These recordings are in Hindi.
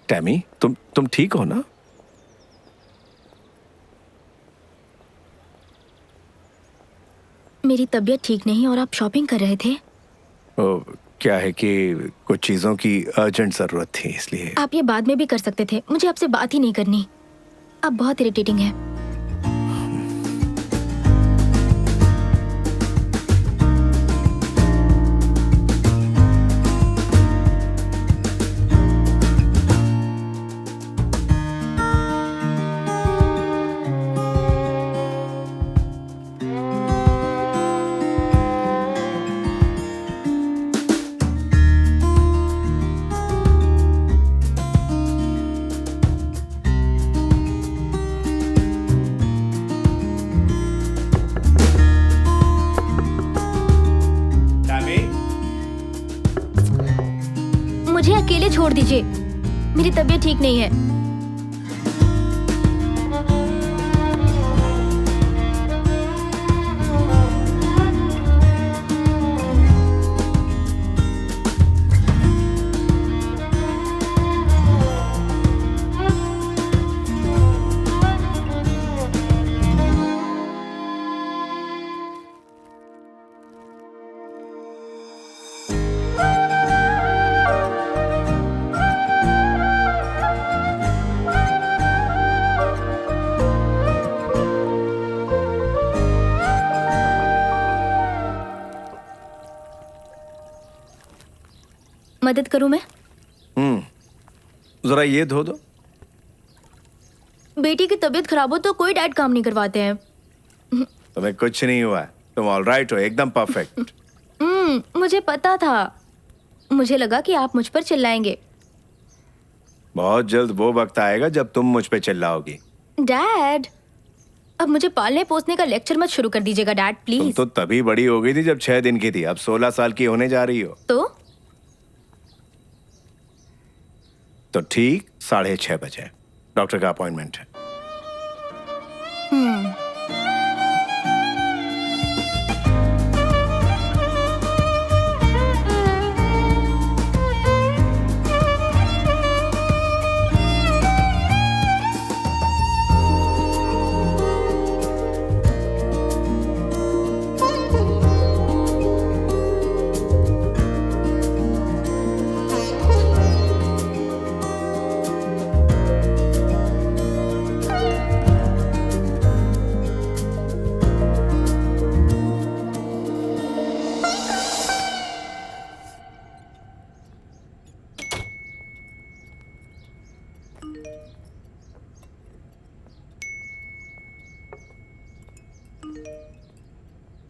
टैमी, तुम ठीक हो ना? मेरी तबीयत ठीक नहीं और आप शॉपिंग कर रहे थे। क्या है कि कुछ चीजों की अर्जेंट जरूरत थी, इसलिए। आप ये बाद में भी कर सकते थे, मुझे आपसे बात ही नहीं करनी। आप बहुत इरिटेटिंग हैं। टैमी, मुझे अकेले छोड़ दीजिए, मेरी तबीयत ठीक नहीं है। मदद करूं मैं? जरा ये धो दो। बेटी की तबीयत खराब हो तो कोई डैड काम नहीं करवाते हैं। तुम्हें कुछ नहीं हुआ है, तुम ऑल राइट हो, एकदम परफेक्ट। मुझे पता था। मुझे लगा कि आप मुझ पर चिल्लाएंगे। बहुत जल्द वो वक्त आएगा जब तुम मुझ पे चिल्लाओगी। डैड, अब मुझे पालने पोसने का लेक्चर मत शुरू कर दीजिएगा डैड, तुम प्लीज। तो तभी बड़ी हो गई थी जब 6 दिन की थी, अब 16 साल की होने जा रही हो। तो ठीक 6:30 बजे डॉक्टर का अपॉइंटमेंट है।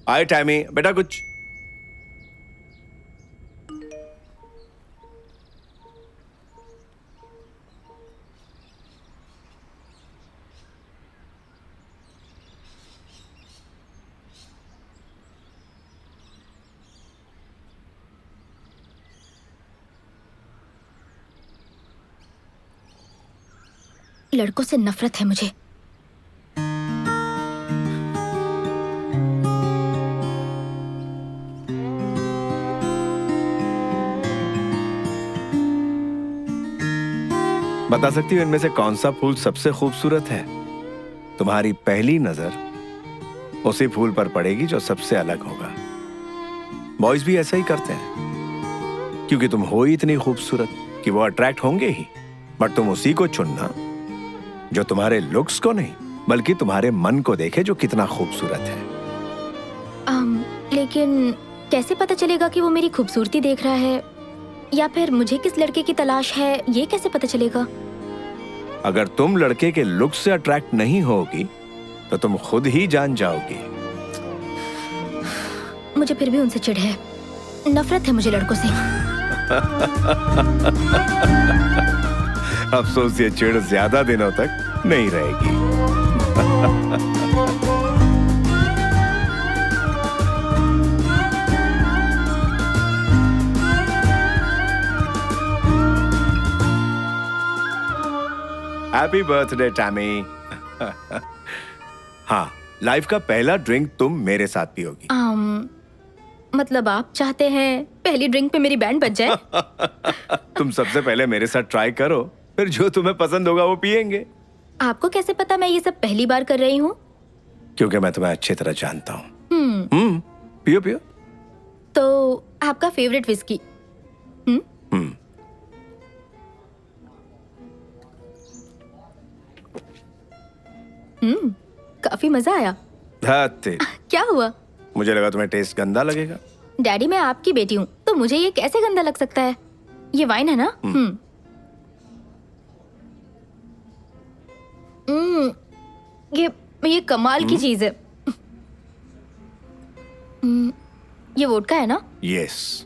आए टैमी, बेटा कुछ। लड़कों से नफरत है मुझे। बता सकती हो इनमें से कौन सा फूल सबसे खूबसूरत है? तुम्हारी पहली नजर उसी फूल पर पड़ेगी जो सबसे अलग होगा। बॉयज भी ऐसा ही करते हैं, क्योंकि तुम हो ही इतनी खूबसूरत कि वो अट्रैक्ट होंगे ही। बट तुम उसी को चुनना जो तुम्हारे लुक्स को नहीं, बल्कि तुम्हारे मन को देखे जो कितना खूबसूरत है। लेकिन कैसे पता चलेगा कि वो मेरी खूबसूरती देख रहा है, या फिर मुझे किस लड़के की तलाश है, ये कैसे पता चलेगा? अगर तुम लड़के के लुक से अट्रैक्ट नहीं होगी तो तुम खुद ही जान जाओगी। मुझे फिर भी उनसे चिढ़ है, नफरत है मुझे लड़कों से। अफसोस ये चिढ़ ज्यादा दिनों तक नहीं रहेगी। Happy birthday Tammy. हाँ, लाइफ का पहला ड्रिंक तुम मेरे साथ पियोगी। मतलब आप चाहते हैं पहली ड्रिंक पे मेरी बैंड बज जाए? तुम सबसे पहले मेरे साथ ट्राई करो, फिर जो तुम्हें पसंद होगा वो पियेंगे। आपको कैसे पता मैं ये सब पहली बार कर रही हूँ? क्योंकि मैं तुम्हें अच्छी तरह जानता हूँ। पियो पियो। तो आपका फेवरेट विस्की? काफी मजा आया। धत्ते, क्या हुआ? मुझे लगा तुम्हें टेस्ट गंदा लगेगा। डैडी, मैं आपकी बेटी हूँ तो मुझे ये कैसे गंदा लग सकता है? ये वाइन है ना? ये कमाल की चीज है। ये वोडका है ना? यस।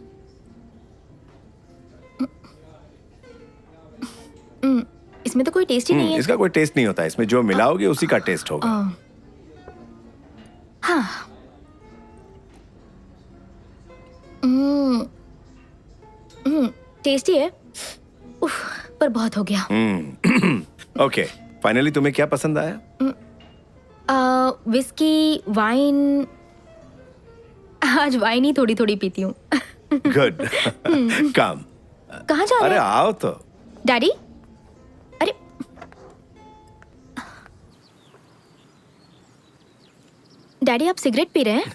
इसमें तो कोई टेस्ट ही नहीं है। इसका कोई टेस्ट नहीं होता, इसमें जो मिलाओगे उसी का टेस्ट होगा। हाँ। टेस्टी है। उफ, पर बहुत हो गया। ओके, फाइनली तुम्हें क्या पसंद आया? Whisky, wine. आज वाइन ही थोड़ी थोड़ी पीती हूँ। गुड। कम। कहाँ जा रहे अरे हैं? आओ तो। डैडी, अरे डैडी, आप सिगरेट पी रहे हैं?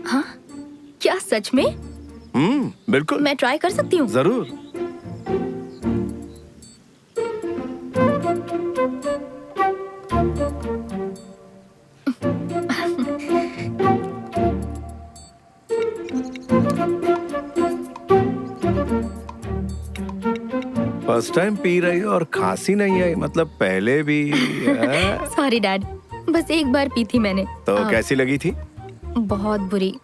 हाँ, क्या सच में? बिल्कुल। मैं ट्राई कर सकती हूँ? जरूर। फर्स्ट टाइम पी रही हो और खांसी नहीं आई, मतलब पहले भी? सॉरी डैड, बस एक बार पी थी मैंने। तो कैसी लगी थी? बहुत बुरी।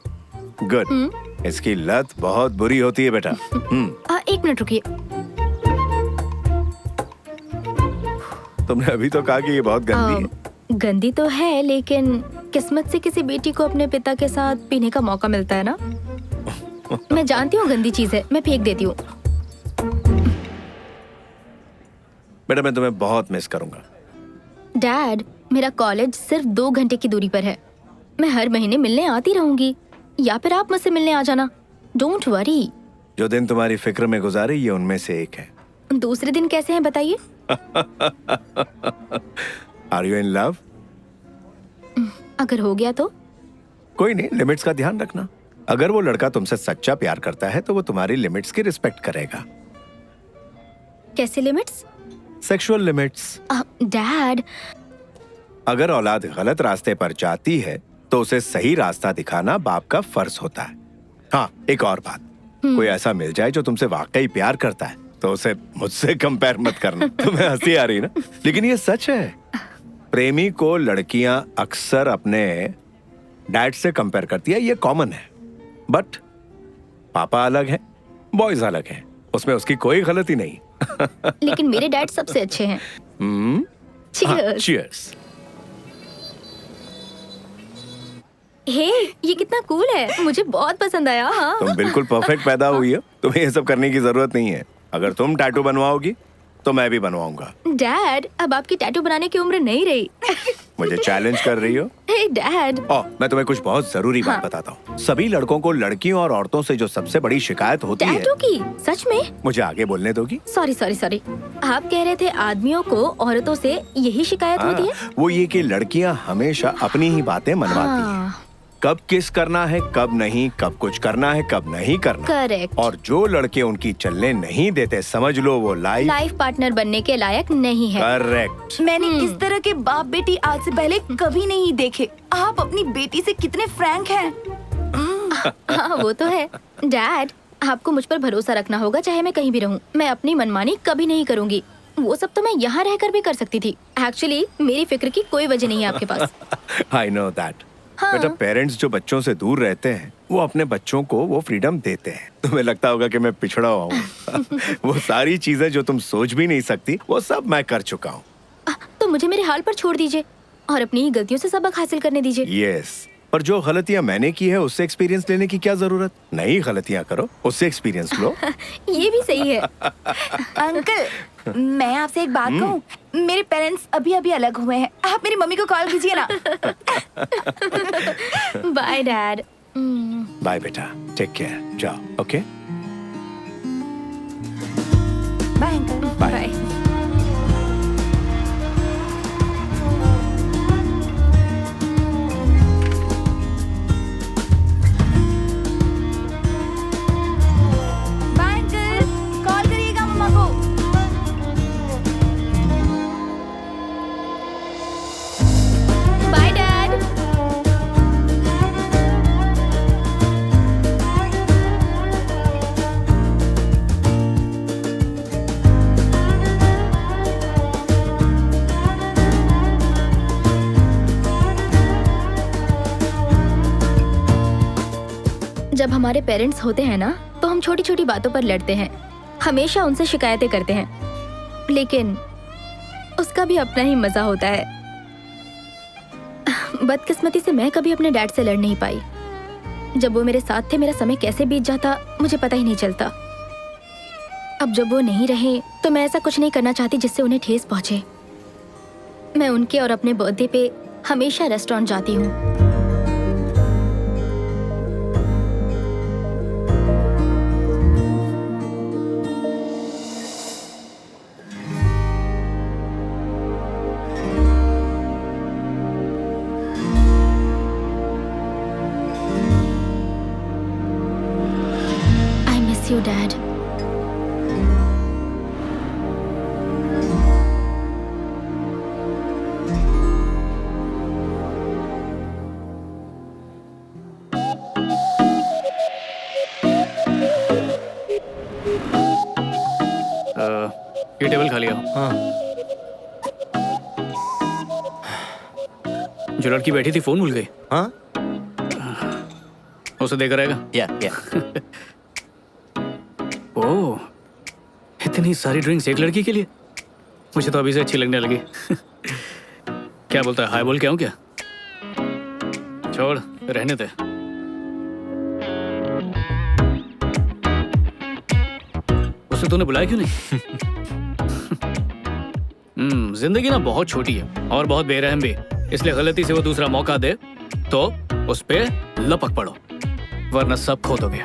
गुड। इसकी लत बहुत बुरी होती है बेटा। एक मिनट रुकिए। तुमने अभी तो कहा कि ये बहुत गंदी है। गंदी तो है, लेकिन किस्मत से किसी बेटी को अपने पिता के साथ पीने का मौका मिलता है ना। मैं जानती हूँ गंदी चीज है, मैं फेंक देती हूँ। बेटा मैं तुम्हें बहुत मिस करूंगा। डैड, मेरा कॉलेज सिर्फ 2 घंटे की दूरी पर है। मैं हर महीने मिलने आती रहूंगी, या फिर आप मुझसे मिलने आ जाना। Don't worry. जो दिन तुम्हारी फिक्र में गुजारे ये उनमें से एक है। दूसरे दिन कैसे हैं बताइए? Are you in love? अगर हो गया तो? कोई नहीं, लिमिट्स का ध्यान रखना। अगर वो लड़का तुमसे सच्चा प्यार करता है तो वो तुम्हारी लिमिट्स की रिस्पेक्ट करेगा। कैसे लिमिट्स? Sexual limits. डैड, अगर औलाद गलत रास्ते पर जाती है तो उसे सही रास्ता दिखाना बाप का फर्ज होता है। हाँ, एक और बात, कोई ऐसा मिल जाए जो तुमसे वाकई प्यार करता है तो उसे मुझसे कंपेयर मत करना। तुम्हें हंसी आ रही ना, लेकिन ये सच है। प्रेमी को लड़कियां अक्सर अपने डैड से कंपेयर करती है, ये कॉमन है। बट पापा अलग है, बॉयज अलग हैं, उसमें उसकी कोई गलती नहीं। लेकिन मेरे डैड सबसे अच्छे हैं। Cheers. चीयर्स। हे, ये कितना कूल है, मुझे बहुत पसंद आया। हाँ। तुम बिल्कुल परफेक्ट पैदा हुई हो, तुम्हें ये सब करने की जरूरत नहीं है। अगर तुम टैटू बनवाओगी तो मैं भी बनवाऊंगा। डैड, अब आपकी टैटू बनाने की उम्र नहीं रही। मुझे चैलेंज कर रही हो? हे डैड। मैं तुम्हें कुछ बहुत जरूरी बात बताता हूँ। सभी लड़कों को लड़कियों और औरतों से जो सबसे बड़ी शिकायत होती है। टैटू की? सच में? मुझे आगे बोलने दोगी? सॉरी सॉरी सॉरी, आप कह रहे थे आदमियों को औरतों से यही शिकायत होती है? वो ये कि लड़कियाँ हमेशा अपनी ही बातें मनवाती हैं। कब किस करना है, कब नहीं, कब कुछ करना है, कब नहीं करना। करेक्ट। और जो लड़के उनकी चलने नहीं देते, समझ लो वो लाइफ पार्टनर बनने के लायक नहीं है। करेक्ट। मैंने इस तरह के बाप बेटी आज से पहले कभी नहीं देखे। आप अपनी बेटी से कितने फ्रैंक हैं। हाँ, वो तो है। डैड, आपको मुझ पर भरोसा रखना होगा, चाहे मैं कहीं भी रहूं। मैं अपनी मनमानी कभी नहीं करूंगी। वो सब तो मैं यहाँ रहकर भी कर सकती थी। एक्चुअली मेरी फिक्र की कोई वजह नहीं है आपके पास। I know that. हाँ। बेटा, पेरेंट्स जो बच्चों से दूर रहते हैं वो अपने बच्चों को वो फ्रीडम देते हैं। तुम्हें लगता होगा कि मैं पिछड़ा हुआ हूँ। वो सारी चीजें जो तुम सोच भी नहीं सकती वो सब मैं कर चुका हूँ। तो मुझे मेरे हाल पर छोड़ दीजिए और अपनी ही गलतियों से सबक हासिल करने दीजिए। यस, पर जो गलतियां मैंने की है उससे एक्सपीरियंस लेने की क्या जरूरत? नई गलतियां करो, उससे एक्सपीरियंस लो। ये भी सही है। अंकल, मैं आपसे एक बात कहूँ। मेरे पेरेंट्स अभी अभी अलग हुए हैं। आप मेरी मम्मी को कॉल कीजिए ना। Bye dad. बाय बेटा, टेक केयर, जाओ। ओके जब हमारे पेरेंट्स होते हैं ना तो हम छोटी छोटी बातों पर लड़ते हैं, हमेशा उनसे शिकायतें करते हैं, लेकिन उसका भी अपना ही मजा होता है। बदकिस्मती से मैं कभी अपने डैड से लड़ नहीं पाई। जब वो मेरे साथ थे मेरा समय कैसे बीत जाता मुझे पता ही नहीं चलता। अब जब वो नहीं रहे तो मैं ऐसा कुछ नहीं करना चाहती जिससे उन्हें ठेस पहुंचे। मैं उनके और अपने बर्थडे पे हमेशा रेस्टोरेंट जाती हूँ। I miss you, Dad. ये टेबल खाली हो। हाँ। जो लड़की बैठी थी फोन भूल गई, हाँ? उसे देकर आएगा। या ओह, इतनी सारी ड्रिंक्स एक लड़की के लिए? मुझे तो अभी से अच्छी लगने लगी। क्या बोलता है, हाय बोल के आऊं क्या? छोड़, रहने दे। उसे तूने बुलाया क्यों नहीं? जिंदगी ना बहुत छोटी है और बहुत बेरहम भी, इसलिए गलती से वो दूसरा मौका दे तो उस पे लपक पड़ो, वरना सब खो दोगे।